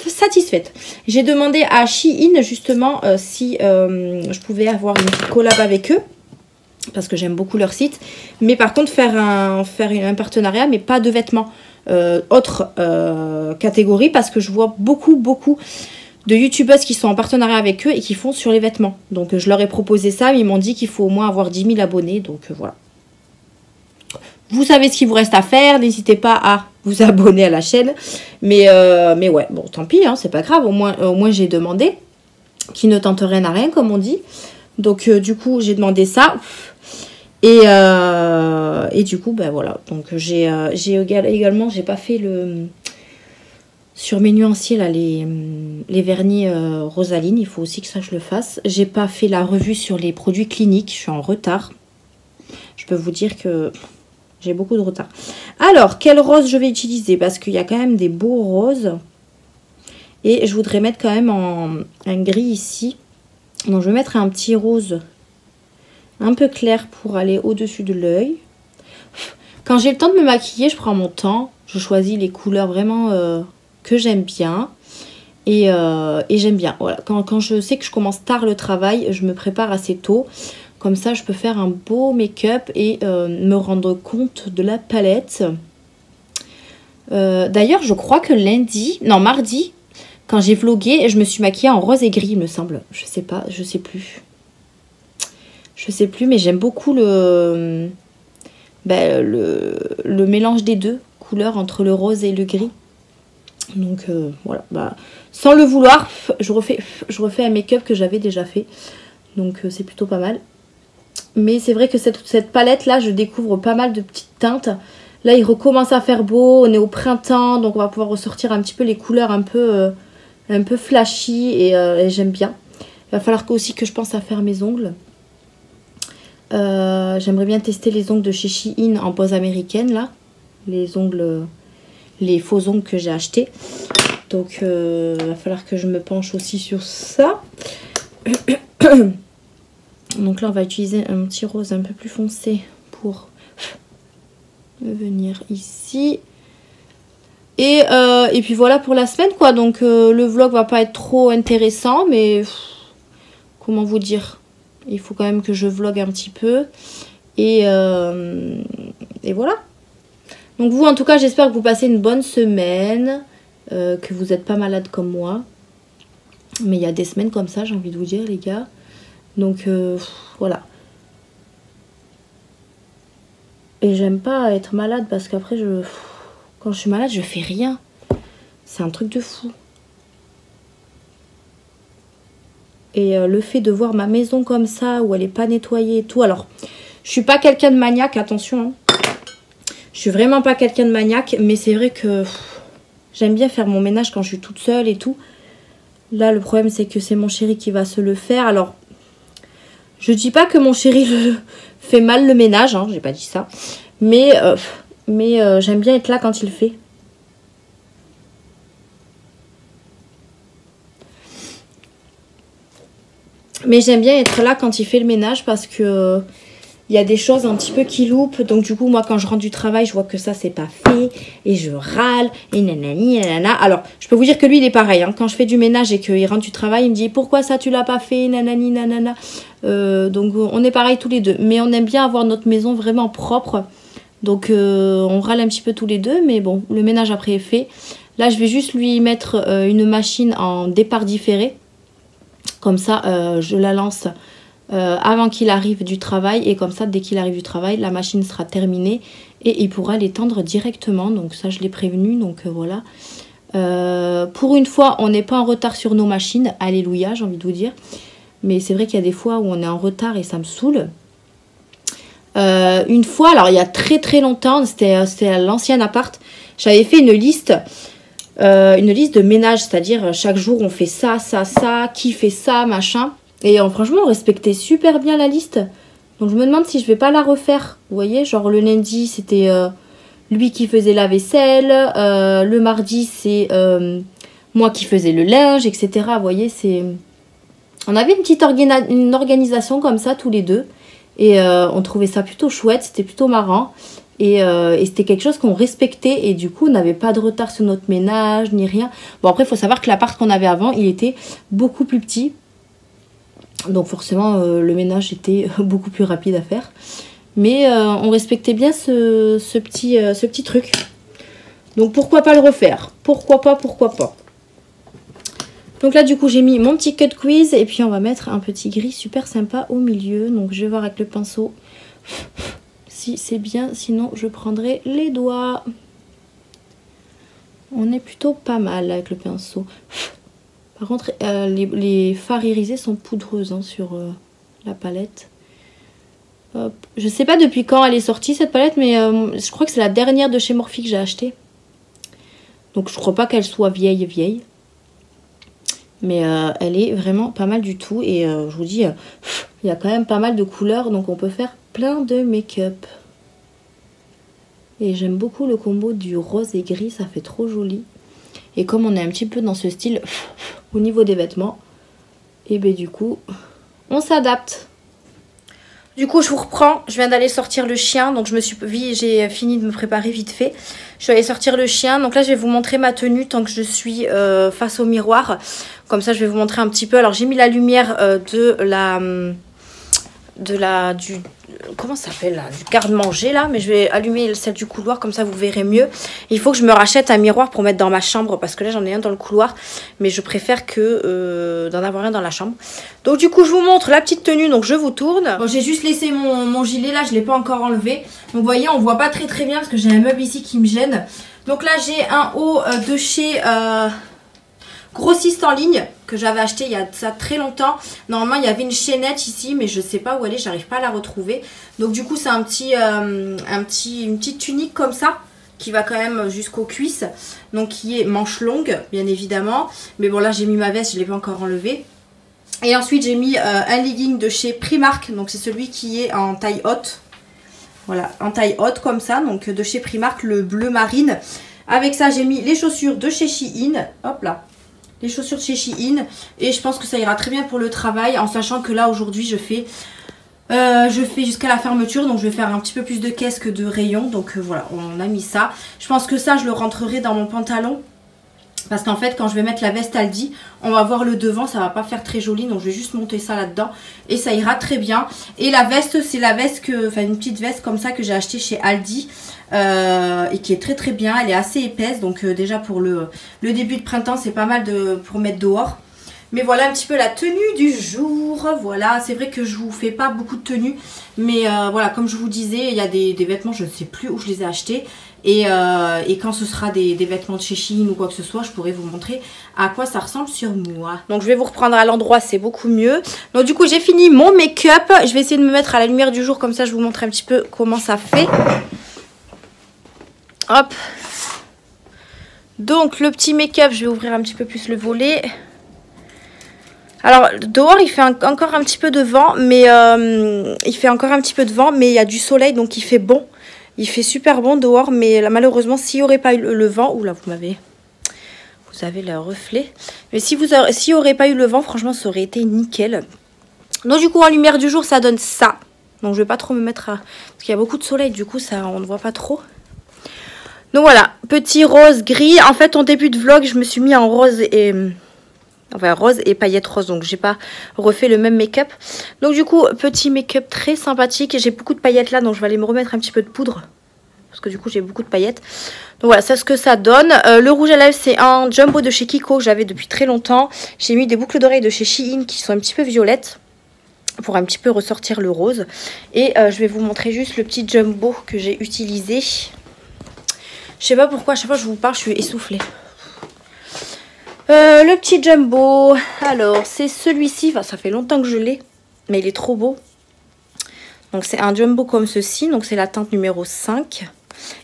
satisfaite. J'ai demandé à Shein justement si je pouvais avoir une petite collab avec eux. Parce que j'aime beaucoup leur site. Mais par contre, faire un partenariat, mais pas de vêtements. Autre catégorie, parce que je vois beaucoup de youtubeuses qui sont en partenariat avec eux et qui font sur les vêtements. Donc, je leur ai proposé ça, mais ils m'ont dit qu'il faut au moins avoir 10 000 abonnés. Donc, voilà. Vous savez ce qu'il vous reste à faire. N'hésitez pas à vous abonner à la chaîne. Mais ouais, bon, tant pis, hein, c'est pas grave. Au moins j'ai demandé. Qui ne tente rien à rien, comme on dit. Donc, du coup, j'ai demandé ça. Et du coup, ben voilà. Donc, j'ai également, j'ai pas fait le... Sur mes nuanciers, là, les vernis Rosaline. Il faut aussi que ça, je le fasse. J'ai pas fait la revue sur les produits cliniques. Je suis en retard. Je peux vous dire que j'ai beaucoup de retard. Alors, quel rose je vais utiliser? Parce qu'il y a quand même des beaux roses. Et je voudrais mettre quand même un gris ici. Donc, je vais mettre un petit rose un peu clair pour aller au-dessus de l'œil. Quand j'ai le temps de me maquiller, je prends mon temps. Je choisis les couleurs vraiment que j'aime bien. Et j'aime bien. Voilà. Quand je sais que je commence tard le travail, je me prépare assez tôt. Comme ça, je peux faire un beau make-up et me rendre compte de la palette. D'ailleurs, je crois que mardi, quand j'ai vlogué, je me suis maquillée en rose et gris, il me semble. Je sais pas, je sais plus. Je sais plus, mais j'aime beaucoup le mélange des deux couleurs entre le rose et le gris. Donc voilà, sans le vouloir, je refais un make-up que j'avais déjà fait. Donc c'est plutôt pas mal. Mais c'est vrai que cette palette là, je découvre pas mal de petites teintes. Là, il recommence à faire beau, on est au printemps, donc on va pouvoir ressortir un petit peu les couleurs un peu flashy et j'aime bien. Il va falloir aussi que je pense à faire mes ongles. J'aimerais bien tester les ongles de chez Shein en pose américaine là. Les faux ongles que j'ai achetés. Donc il va falloir que je me penche aussi sur ça. Donc là on va utiliser un petit rose un peu plus foncé pour venir ici. Et puis voilà pour la semaine quoi. Donc le vlog va pas être trop intéressant, mais comment vous dire, il faut quand même que je vlogue un petit peu. Et voilà. Donc vous en tout cas j'espère que vous passez une bonne semaine. Que vous n'êtes pas malade comme moi. Mais il y a des semaines comme ça, j'ai envie de vous dire les gars. Donc voilà. Et j'aime pas être malade parce qu'après quand je suis malade je fais rien. C'est un truc de fou. Et le fait de voir ma maison comme ça où elle est pas nettoyée et tout. Alors je suis pas quelqu'un de maniaque, attention hein. Je suis vraiment pas quelqu'un de maniaque. Mais c'est vrai que j'aime bien faire mon ménage quand je suis toute seule et tout. Là le problème c'est que c'est mon chéri qui va se le faire. Alors je dis pas que mon chéri fait mal le ménage, hein, j'ai pas dit ça. Mais j'aime bien être là quand il le fait. Mais j'aime bien être là quand il fait le ménage parce que il y a des choses un petit peu qui loupent. Donc du coup, moi, quand je rentre du travail, je vois que ça, c'est pas fait. Et je râle. Et nanani, nanana. Alors, je peux vous dire que lui, il est pareil. Hein. Quand je fais du ménage et qu'il rentre du travail, il me dit, pourquoi ça, tu l'as pas fait, nanani, nanana. Donc, on est pareil tous les deux. Mais on aime bien avoir notre maison vraiment propre. Donc, on râle un petit peu tous les deux. Mais bon, le ménage après est fait. Là, je vais juste lui mettre une machine en départ différé. Comme ça, je la lance avant qu'il arrive du travail. Et comme ça, dès qu'il arrive du travail, la machine sera terminée. Et il pourra l'étendre directement. Donc ça, je l'ai prévenu. Donc voilà. Pour une fois, on n'est pas en retard sur nos machines. Alléluia, j'ai envie de vous dire. Mais c'est vrai qu'il y a des fois où on est en retard et ça me saoule. Une fois, alors il y a très très longtemps, c'était à l'ancien appart, j'avais fait une liste de ménage, c'est-à-dire chaque jour on fait ça, ça, ça, qui fait ça, machin. Et franchement, on respectait super bien la liste. Donc je me demande si je vais pas la refaire. Vous voyez, genre le lundi, c'était lui qui faisait la vaisselle. Le mardi, c'est moi qui faisais le linge, etc. Vous voyez, on avait une petite une organisation comme ça tous les deux. Et on trouvait ça plutôt chouette, c'était plutôt marrant. Et c'était quelque chose qu'on respectait. Et du coup, on n'avait pas de retard sur notre ménage, ni rien. Bon, après, il faut savoir que l'appart qu'on avait avant, il était beaucoup plus petit. Donc forcément, le ménage était beaucoup plus rapide à faire. Mais on respectait bien ce petit truc. Donc pourquoi pas le refaire? Pourquoi pas, pourquoi pas. Donc là, du coup, j'ai mis mon petit cut quiz. Et puis, on va mettre un petit gris super sympa au milieu. Donc, je vais voir avec le pinceau si c'est bien. Sinon, je prendrai les doigts. On est plutôt pas mal avec le pinceau. Par contre, les fards irisés sont poudreuses hein, sur la palette. Hop. Je sais pas depuis quand elle est sortie, cette palette. Mais je crois que c'est la dernière de chez Morphe que j'ai acheté. Donc, je crois pas qu'elle soit vieille. Mais elle est vraiment pas mal du tout. Et je vous dis, il y a quand même pas mal de couleurs. Donc on peut faire plein de make-up. Et j'aime beaucoup le combo du rose et gris. Ça fait trop joli. Et comme on est un petit peu dans ce style au niveau des vêtements. Et ben du coup, on s'adapte. Du coup, je vous reprends. Je viens d'aller sortir le chien. Donc j'ai fini de me préparer vite fait. Je suis allée sortir le chien. Donc là, je vais vous montrer ma tenue tant que je suis face au miroir. Comme ça, je vais vous montrer un petit peu. Alors, j'ai mis la lumière comment ça s'appelle là, du garde-manger là. Mais je vais allumer celle du couloir. Comme ça, vous verrez mieux. Il faut que je me rachète un miroir pour mettre dans ma chambre. Parce que là, j'en ai un dans le couloir. Mais je préfère que d'en avoir un dans la chambre. Donc, du coup, je vous montre la petite tenue. Donc, je vous tourne. Bon, j'ai juste laissé mon gilet là. Je ne l'ai pas encore enlevé. Donc, vous voyez, on voit pas très bien. Parce que j'ai un meuble ici qui me gêne. Donc là, j'ai un haut de chez... grossiste en ligne que j'avais acheté il y a ça très longtemps. Normalement il y avait une chaînette ici mais je sais pas où elle est, j'arrive pas à la retrouver. Donc du coup c'est une petite tunique comme ça qui va quand même jusqu'aux cuisses. Donc qui est manche longue bien évidemment. Mais bon là j'ai mis ma veste, je l'ai pas encore enlevée. Et ensuite j'ai mis un legging de chez Primark. Donc c'est celui qui est en taille haute. Voilà, en taille haute comme ça. Donc de chez Primark, le bleu marine. Avec ça j'ai mis les chaussures de chez Shein. Hop là. Les chaussures de chez Shein. Et je pense que ça ira très bien pour le travail. En sachant que là aujourd'hui je fais jusqu'à la fermeture. Donc je vais faire un petit peu plus de caisse que de rayon. Donc voilà, on a mis ça. Je pense que ça je le rentrerai dans mon pantalon. Parce qu'en fait quand je vais mettre la veste Aldi, on va voir le devant, ça va pas faire très joli. Donc je vais juste monter ça là-dedans. Et ça ira très bien. Et la veste, c'est la veste une petite veste comme ça que j'ai acheté chez Aldi. Et qui est très bien, elle est assez épaisse. Donc déjà pour le début de printemps c'est pas mal pour mettre dehors. Mais voilà un petit peu la tenue du jour. Voilà, c'est vrai que je vous fais pas beaucoup de tenues. Mais voilà, comme je vous disais, il y a des vêtements, je ne sais plus où je les ai achetés. Et quand ce sera des vêtements de chez Shein ou quoi que ce soit, je pourrai vous montrer à quoi ça ressemble sur moi. Donc je vais vous reprendre à l'endroit, c'est beaucoup mieux. Donc du coup j'ai fini mon make-up. Je vais essayer de me mettre à la lumière du jour, comme ça je vous montre un petit peu comment ça fait. Hop. Donc le petit make-up, je vais ouvrir un petit peu plus le volet. Alors dehors il fait encore un petit peu de vent, mais il y a du soleil donc il fait bon. Il fait super bon dehors, mais là, malheureusement s'il n'y aurait pas eu le vent, oula vous avez le reflet. Mais s'il n'y aurait pas eu le vent, franchement ça aurait été nickel. Donc du coup en lumière du jour ça donne ça. Donc je vais pas trop me mettre à... Parce qu'il y a beaucoup de soleil, du coup ça on ne voit pas trop. Donc voilà, petit rose gris. En fait en début de vlog je me suis mis en rose et... Enfin rose et paillettes roses, donc j'ai pas refait le même make-up. Donc du coup petit make-up très sympathique. J'ai beaucoup de paillettes là, donc je vais aller me remettre un petit peu de poudre. Parce que du coup j'ai beaucoup de paillettes. Donc voilà, c'est ce que ça donne. Le rouge à lèvres c'est un jumbo de chez Kiko que j'avais depuis très longtemps. J'ai mis des boucles d'oreilles de chez Shein qui sont un petit peu violettes. Pour un petit peu ressortir le rose. Et je vais vous montrer juste le petit jumbo que j'ai utilisé. Je sais pas pourquoi, à chaque fois que je vous parle, je suis essoufflée. Le petit jumbo, alors c'est celui-ci, enfin, ça fait longtemps que je l'ai, mais il est trop beau. Donc c'est un jumbo comme ceci, donc c'est la teinte numéro 5.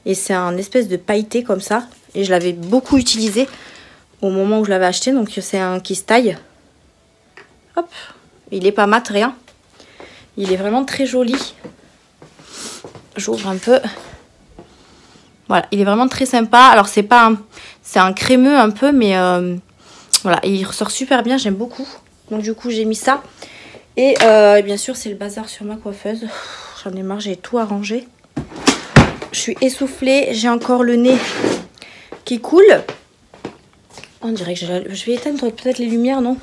Et c'est un espèce de pailleté comme ça. Et je l'avais beaucoup utilisé au moment où je l'avais acheté, donc c'est un qui se taille. Hop, il est pas mat, rien. Il est vraiment très joli. J'ouvre un peu. Voilà, il est vraiment très sympa. Alors c'est pas un... C'est un crémeux un peu, mais... Voilà, il ressort super bien, j'aime beaucoup. Donc du coup, j'ai mis ça. Et bien sûr, c'est le bazar sur ma coiffeuse. J'en ai marre, j'ai tout arrangé. Je suis essoufflée, j'ai encore le nez qui coule. On dirait que je vais éteindre peut-être les lumières, non?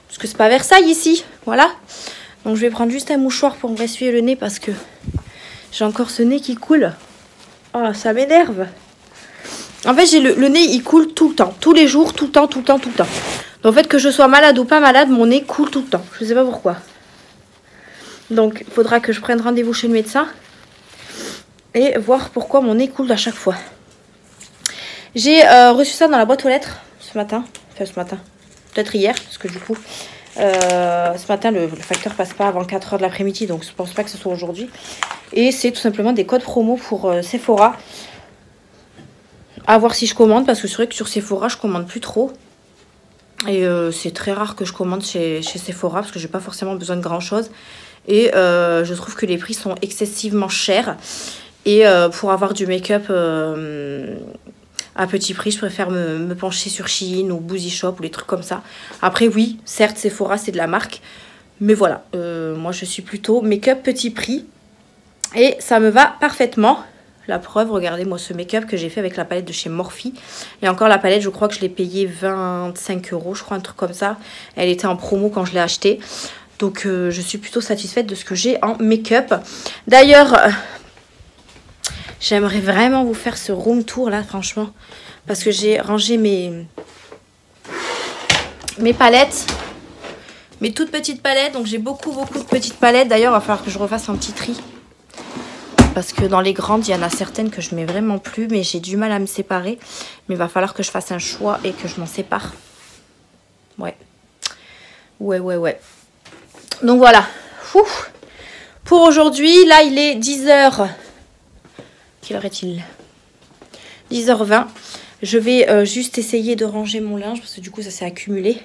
Parce que c'est pas Versailles ici, voilà. Donc je vais prendre juste un mouchoir pour me essuyer le nez parce que j'ai encore ce nez qui coule. Oh, ça m'énerve. En fait, j'ai le nez, il coule tout le temps. Tous les jours, tout le temps, tout le temps, tout le temps. Donc, en fait, que je sois malade ou pas malade, mon nez coule tout le temps. Je sais pas pourquoi. Donc, il faudra que je prenne rendez-vous chez le médecin. Et voir pourquoi mon nez coule à chaque fois. J'ai reçu ça dans la boîte aux lettres ce matin. Enfin, ce matin. Peut-être hier, parce que du coup, ce matin, le facteur passe pas avant 4 h de l'après-midi. Donc, je pense pas que ce soit aujourd'hui. Et c'est tout simplement des codes promo pour Sephora. À voir si je commande, parce que c'est vrai que sur Sephora je commande plus trop. Et c'est très rare que je commande chez Sephora, parce que j'ai pas forcément besoin de grand chose. Et je trouve que les prix sont excessivement chers. Et pour avoir du make-up à petit prix, je préfère me pencher sur Shein ou Boozy Shop ou les trucs comme ça. Après oui, certes Sephora c'est de la marque, mais voilà, moi je suis plutôt make-up petit prix. Et ça me va parfaitement. La preuve, regardez-moi ce make-up que j'ai fait avec la palette de chez Morphe. Et encore la palette, je crois que je l'ai payée 25 €, je crois, un truc comme ça. Elle était en promo quand je l'ai achetée. Donc je suis plutôt satisfaite de ce que j'ai en make-up. D'ailleurs, j'aimerais vraiment vous faire ce room tour là, franchement. Parce que j'ai rangé mes palettes. Mes toutes petites palettes. Donc j'ai beaucoup de petites palettes. D'ailleurs, il va falloir que je refasse un petit tri. Parce que dans les grandes, il y en a certaines que je mets vraiment plus. Mais j'ai du mal à me séparer. Mais il va falloir que je fasse un choix et que je m'en sépare. Ouais. Ouais. Donc voilà. Ouf. Pour aujourd'hui, là il est 10 h. Quelle heure est-il? 10 h 20. Je vais juste essayer de ranger mon linge. Parce que du coup ça s'est accumulé.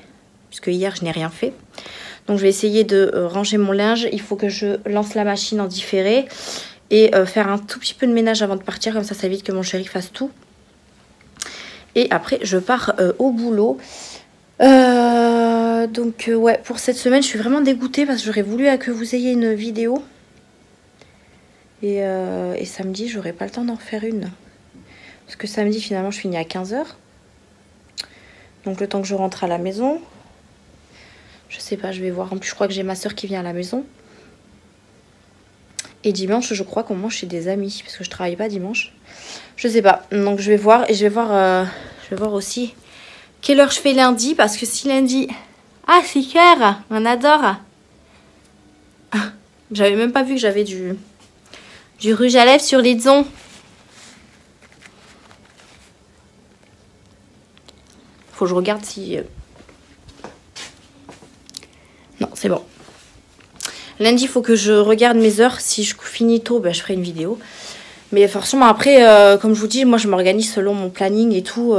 Puisque hier je n'ai rien fait. Donc je vais essayer de ranger mon linge. Il faut que je lance la machine en différé. Et faire un tout petit peu de ménage avant de partir. Comme ça évite que mon chéri fasse tout. Et après je pars au boulot. Donc ouais, pour cette semaine je suis vraiment dégoûtée. Parce que j'aurais voulu que vous ayez une vidéo. Et samedi j'aurai pas le temps d'en faire une. Parce que samedi finalement je finis à 15 h. Donc le temps que je rentre à la maison. Je sais pas, je vais voir. En plus je crois que j'ai ma soeur qui vient à la maison. Et dimanche, je crois qu'on mange chez des amis. Parce que je travaille pas dimanche. Je sais pas. Donc je vais voir. Et je vais voir aussi quelle heure je fais lundi. Parce que si lundi... Ah, c'est clair. On adore. Ah, j'avais même pas vu que j'avais du rouge à lèvres sur les ongles. Faut que je regarde si... Non, c'est bon. Lundi, il faut que je regarde mes heures. Si je finis tôt, ben, je ferai une vidéo. Mais forcément, après, comme je vous dis, moi, je m'organise selon mon planning et tout.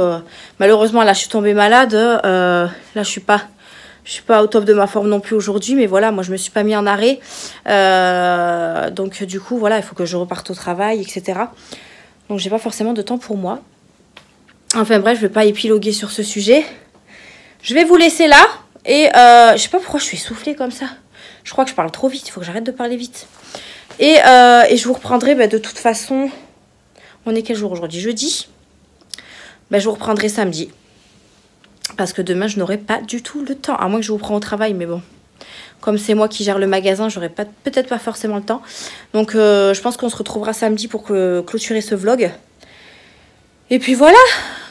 Malheureusement, là, je suis tombée malade. Là, je suis pas au top de ma forme non plus aujourd'hui. Mais voilà, moi, je me suis pas mis en arrêt. Donc, du coup, voilà, il faut que je reparte au travail, etc. Donc, j'ai pas forcément de temps pour moi. Enfin, bref, je vais pas épiloguer sur ce sujet. Je vais vous laisser là. Et je sais pas pourquoi je suis essoufflée comme ça. Je crois que je parle trop vite, il faut que j'arrête de parler vite. Et je vous reprendrai de toute façon... On est quel jour aujourd'hui? Jeudi. Je vous reprendrai samedi. Parce que demain, je n'aurai pas du tout le temps. À moins que je vous prenne au travail, mais bon. Comme c'est moi qui gère le magasin, j'aurai peut-être pas forcément le temps. Donc, je pense qu'on se retrouvera samedi pour clôturer ce vlog. Et puis voilà.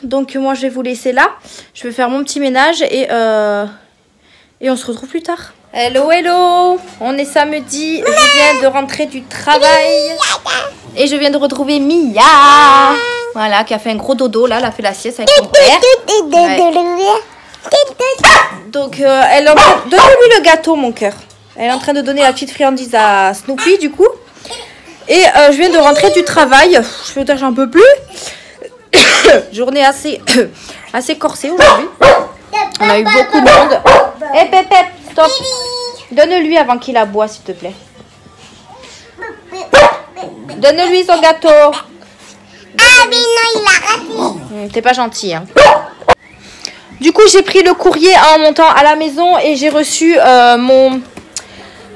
Donc, moi, je vais vous laisser là. Je vais faire mon petit ménage et on se retrouve plus tard. Hello, hello. On est samedi. Je viens de rentrer du travail. Et je viens de retrouver Mia. Voilà, qui a fait un gros dodo. Là, elle a fait la sieste avec son père. Ouais. Donc, elle est en train de donner le gâteau, mon cœur. Elle est en train de donner la petite friandise à Snoopy, du coup. Et je viens de rentrer du travail. Je veux dire, j'en peux plus. Journée assez corsée aujourd'hui. On a eu beaucoup de monde. Hé, Pep, stop. Donne-lui avant qu'il aboie, s'il te plaît. Donne-lui son gâteau. Ah, mais non, il a raté. T'es pas gentil, hein. Du coup, j'ai pris le courrier en montant à la maison et j'ai reçu ma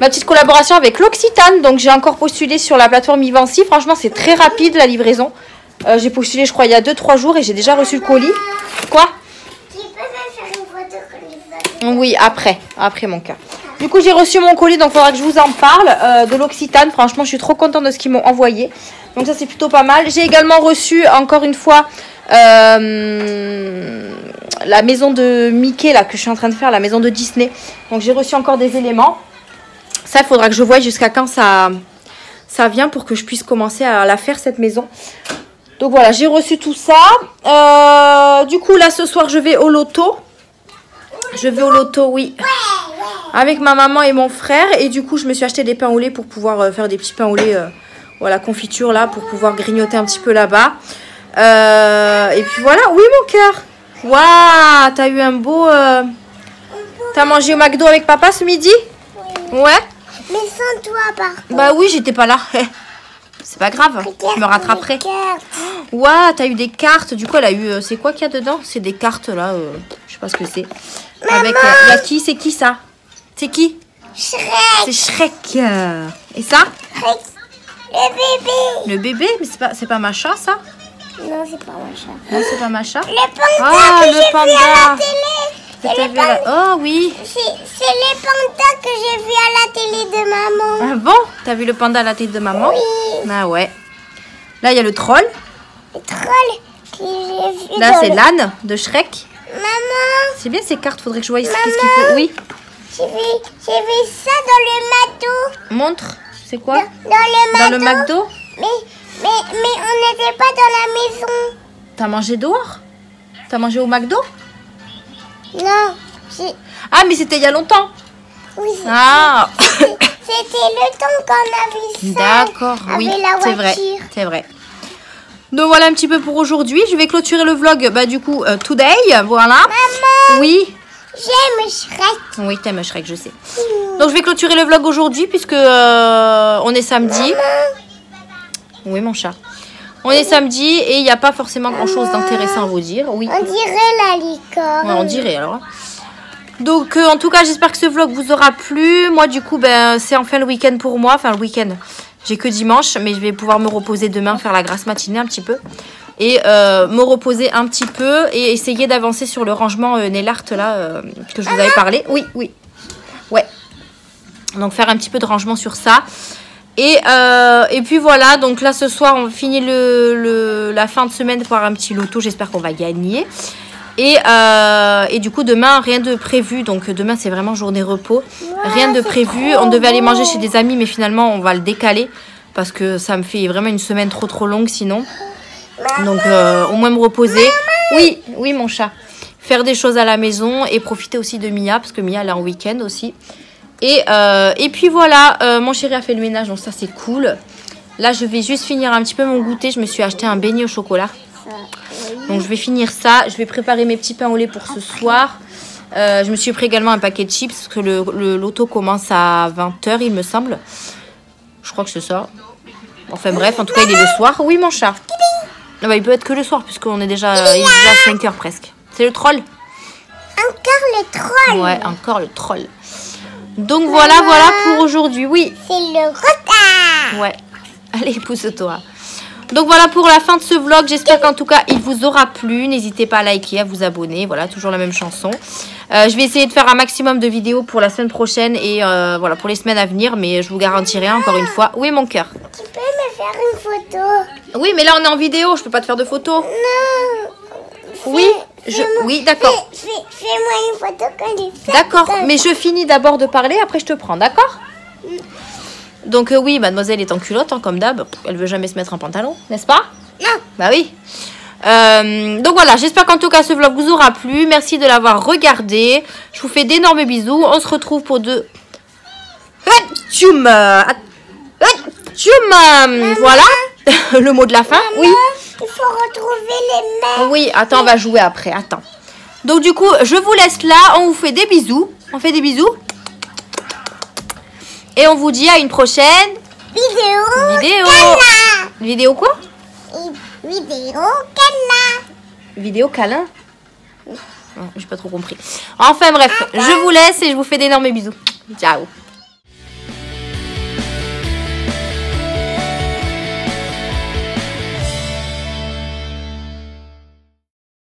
petite collaboration avec l'Occitane. Donc, j'ai encore postulé sur la plateforme Ivancy. Franchement, c'est très rapide la livraison. J'ai postulé, je crois, il y a 2-3 jours et j'ai déjà reçu le colis. Quoi? Tu peux me faire une photo quand il va. Oui, après mon cœur. Du coup, j'ai reçu mon colis, donc il faudra que je vous en parle de l'Occitane. Franchement, je suis trop contente de ce qu'ils m'ont envoyé. Donc ça, c'est plutôt pas mal. J'ai également reçu, encore une fois, la maison de Mickey, là, que je suis en train de faire, la maison de Disney. Donc j'ai reçu encore des éléments. Ça, il faudra que je voie jusqu'à quand ça vient pour que je puisse commencer à la faire, cette maison. Donc voilà, j'ai reçu tout ça. Du coup, là, ce soir, je vais au loto. Je vais au loto, oui. Avec ma maman et mon frère. Et du coup, je me suis acheté des pains au lait pour pouvoir faire des petits pains au lait, voilà, confiture là, pour pouvoir grignoter un petit peu là-bas. Et puis voilà, oui, mon cœur. Waouh, t'as eu un beau... T'as mangé au McDo avec papa ce midi? Oui. Ouais. Mais sans toi, par contre. Bah oui, j'étais pas là. C'est pas grave, je me rattraperai. Waouh, t'as eu des cartes. Du coup, elle a eu... c'est quoi qu'il y a dedans? C'est des cartes là, je sais pas ce que c'est. Avec... y a qui? C'est qui ça? C'est qui? Shrek. C'est Shrek. Et ça? Le bébé. Le bébé? Mais c'est pas Macha, ça? Non, c'est pas mon chat. Non, c'est pas Macha. Le panda Ah, que le j'ai vu à la panda. télé. Que t'as vu à la- Oh oui. C'est les pandas que j'ai vu à la télé de maman. Ah bon? T'as vu le panda à la tête de maman? Oui. Ah ouais. Là, il y a le troll. Le troll que j'ai vu. Là, c'est l'âne de Shrek. Maman, C'est bien ces cartes, faudrait que je voie qu'est-ce qu'il Maman. faut. Oui. j'ai vu ça dans le McDo. Montre. C'est quoi? Dans le Dans McDo. le McDo? Mais on n'était pas dans la maison. T'as mangé dehors? T'as mangé au McDo? Non. Ah, mais c'était il y a longtemps. Oui. Ah. C'était le temps qu'on a vu ça. D'accord, oui, avec la c'est vrai, voiture. c'est vrai. Donc voilà un petit peu pour aujourd'hui. Je vais clôturer le vlog, du coup, today, voilà. Maman, Oui, j'aime Shrek. oui, t'aimes Shrek, je sais. Donc je vais clôturer le vlog aujourd'hui puisque on est samedi. Oui, mon chat. On est samedi et il n'y a pas forcément grand-chose d'intéressant à vous dire. Oui, On dirait la licorne. ouais, on dirait alors. Donc en tout cas, j'espère que ce vlog vous aura plu. Moi, du coup, c'est enfin le week-end pour moi. Enfin, le week-end, j'ai que dimanche, mais je vais pouvoir me reposer demain, faire la grasse matinée un petit peu. Et me reposer un petit peu et essayer d'avancer sur le rangement nail art là, que je vous avais parlé. Oui, oui. Ouais. Donc faire un petit peu de rangement sur ça. Et puis voilà, donc là ce soir on finit la fin de semaine par un petit loto, j'espère qu'on va gagner. Et du coup demain rien de prévu, donc demain c'est vraiment journée repos, rien de prévu. On devait aller manger chez des amis mais finalement on va le décaler parce que ça me fait vraiment une semaine trop longue sinon. Donc au moins me reposer. Oui, oui mon chat. Faire des choses à la maison et profiter aussi de Mia parce que Mia elle est en week-end aussi. Et puis voilà, mon chéri a fait le ménage, donc ça c'est cool. Là, je vais juste finir un petit peu mon goûter. Je me suis acheté un beignet au chocolat. Donc je vais finir ça. Je vais préparer mes petits pains au lait pour ce soir. Je me suis pris également un paquet de chips parce que le loto commence à 20 h, il me semble. Je crois que c'est ça. Enfin bref, en tout cas, il est le soir. Oui, mon chat. Ah bah, il peut être que le soir puisqu'on est déjà, il est déjà 5 h presque. C'est le troll? Encore le troll. Ouais, encore le troll. Donc voilà pour aujourd'hui. Oui. C'est le retard. Ouais. Allez, pousse-toi. Donc voilà pour la fin de ce vlog. J'espère qu'en tout cas, il vous aura plu. N'hésitez pas à liker, à vous abonner. Voilà, toujours la même chanson. Je vais essayer de faire un maximum de vidéos pour la semaine prochaine et voilà, pour les semaines à venir. Mais je vous garantirai encore une fois. Oui, mon cœur. Tu peux me faire une photo? Oui, mais là, on est en vidéo. Je peux pas te faire de photos. Non. Oui, oui, d'accord. Fais-moi une photo quand il fait. D'accord, mais je finis d'abord de parler, après je te prends, d'accord? Donc oui, mademoiselle est en culotte, hein, comme d'hab. Elle veut jamais se mettre un pantalon, n'est-ce pas? Non. Bah oui. Donc voilà, j'espère qu'en tout cas ce vlog vous aura plu. Merci de l'avoir regardé. Je vous fais d'énormes bisous. On se retrouve pour de... Voilà, le mot de la fin. Maman, Oui. il faut retrouver les mains. Oui, attends, on va jouer après, attends. Donc du coup, je vous laisse là, on vous fait des bisous. On fait des bisous. Et on vous dit à une prochaine Vidéo. Vidéo quoi? Vidéo câlin. Vidéo câlin? J'ai pas trop compris. Enfin bref, je vous laisse et je vous fais d'énormes bisous. Ciao.